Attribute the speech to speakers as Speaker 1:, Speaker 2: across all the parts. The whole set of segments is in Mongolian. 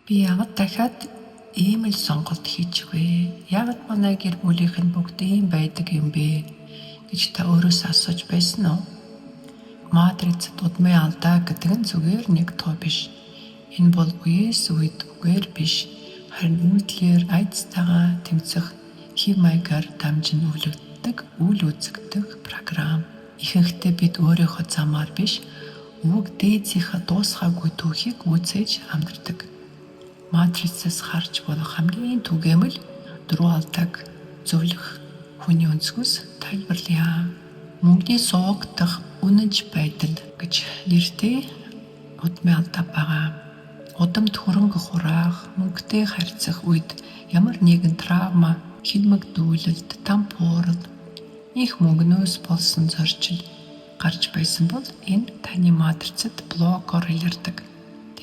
Speaker 1: Би яагаад дахиад ийм л сонголт хийчих вэ? Яагаад манай гэр бүлийнх нь бүгд ийм байдаг юм бэ? гэж та өөрөөсөө асууж байсан уу? Матрицд удмын алдаа гэдэг нь зүгээр нэг тоо биш. Энэ бол үеэс үед үгээр биш, харин үйлдэлээр айцтайгаа тэмцэх хэв маягаар дамжин үлэгддэг, үйл үзэгдэх програм. Ихэнхдээ бид өөрийнхөө замаар биш, үг дээдсийнхээ дуусгаагүй түүхийг үзэж амьдардаг. Матрицаас харж болох хамгийн түгээмэл дөрвөн алдааг зөвлөх хүний өнцгөөс тайлбарлая. Мөнгөний суугдах үнэнч байдал гэж нэртэй удмын алдаа байгаа. Удамд хөрөнгө хураах, мөнгөтэй харьцах үед ямар нэгэн травма, хилмигдүүлэлт, тампуурал, их мөнгнөөс болсон зорчил гарч байсан бол энэ таны матрицад блокоор илэрдэг.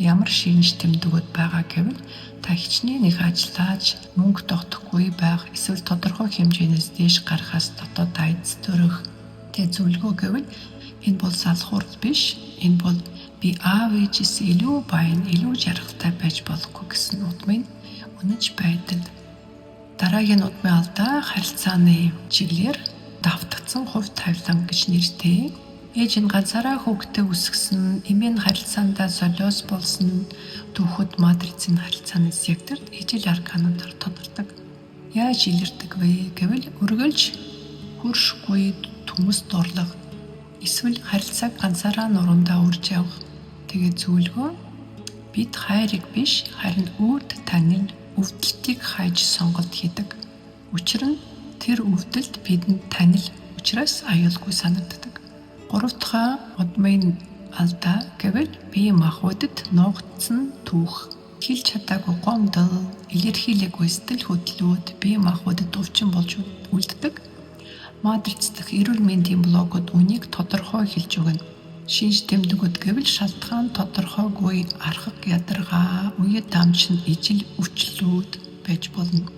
Speaker 1: Ямар шинж тэмдгүүд байгаа гэвэл та хичнээн их ажиллаж мөнгө тогтохгүй байх, эсвэл тодорхой хэмжээнээс дээш гарахаас дотоод айдас төрөх. Зөвлөгөө гэвэл энэ бол салхуурал биш, энэ бол би аав ээжээс илүү баян, илүү жаргалтай байж болохгүй гэсэн удмын үнэнч байдал. Дараагийн удмын алдаа харилцааны чиглэлээр давтагдсан хувь тавилан гэж нэртэй. Ээж нь ганцаараа хүүхдээ үсгэсэн, эмээ нь харилцаандаа солиос болсон, түүхэд матрицын харилцааны секторт ижил аркануудаар тодордог. Яаж илэрдэг вэ гэвэл үргэлж хөршгүй төмөс дурлах, эсвэл харилцааг ганцаараа нуруундаа үрж явах. Тэгээд зөвлөгөө бид хайрыг биш, харин үүд танил өвдөлтийг хайж сонголт хийдэг. Учир нь тэр өвдөлт бидэнд танил учраас аюулгүй санагддаг. Гуравдугаар удмын алдаа гэвэл бие махбодод нуугдсан түүх. Хэлж чадаагүй гомдол, илэрхийлэггүй сэтгэл хөдлөлүүд бие махбодод өвчин болж үлддэг. Матриц дахь эрүүл мэндийн блокууд үнийг тодорхой хэлж өгнө. Шинж тэмдгүүд гэвэл шалтгаан тодорхойгүй архаг ядаргаа, үе дамжин ижил өвчлүүд байж болно.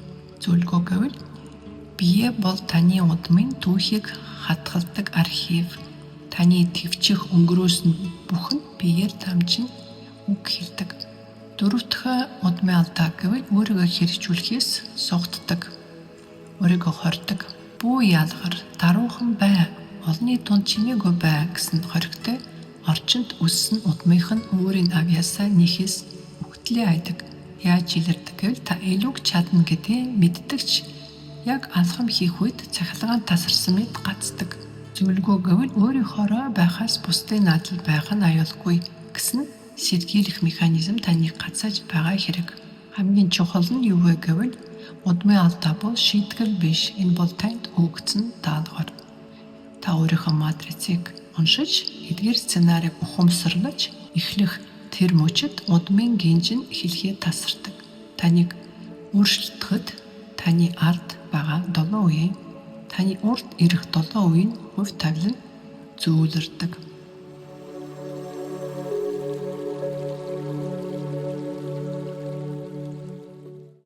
Speaker 1: Зөвлөгөө гэвэл бие бол таны удмын түүхийг хадгалдаг архив. Таны твчих өнгөрөөсөн бүх нь биеэр дамжин үг хэлдэг. Дөрөвдүгээр удмын алдаа гэвэл өөрийгөө хэрэгжүүлэхээс сугддаг, өөрийгөө хордог, бүү яалгар, даруухан бай, олны тунд чимээгүй бай гэсэн хоригтой орчинд өссөн удмынх нь өөрийн авьяасаа нийхээс өгтлээ айдаг. Яаж илэрдэг гэвэл та илүүг чадна гэдгээ мэддэгч яг алхам хийх үед цахилгаан тасарсан мэт гацдаг. Зөвлөгөө гэвэл өөрийнхоороо байхаас бусдын надад байх нь аюулгүй гэсэн сэргийлэх механизм таныг гацааж байгаа хэрэг. Хамгийн чухал нь юу вэ гэвэл удмын алдаа бол шийтгэл биш, энэ бол танд өгөгдсөн даалгавар. Та өөрийнхөө матрицыг уншиж, эдгээр сценарийг ухамсарлаж эхлэх тэр мөчид удмын гинжин эхлэхээ тасардаг. Таныг өөрчлөлтөхөд таны ард байгаа 7 үеийн, таны урд ирэх 7 үеийн хувь тавилан зөөлрдөг.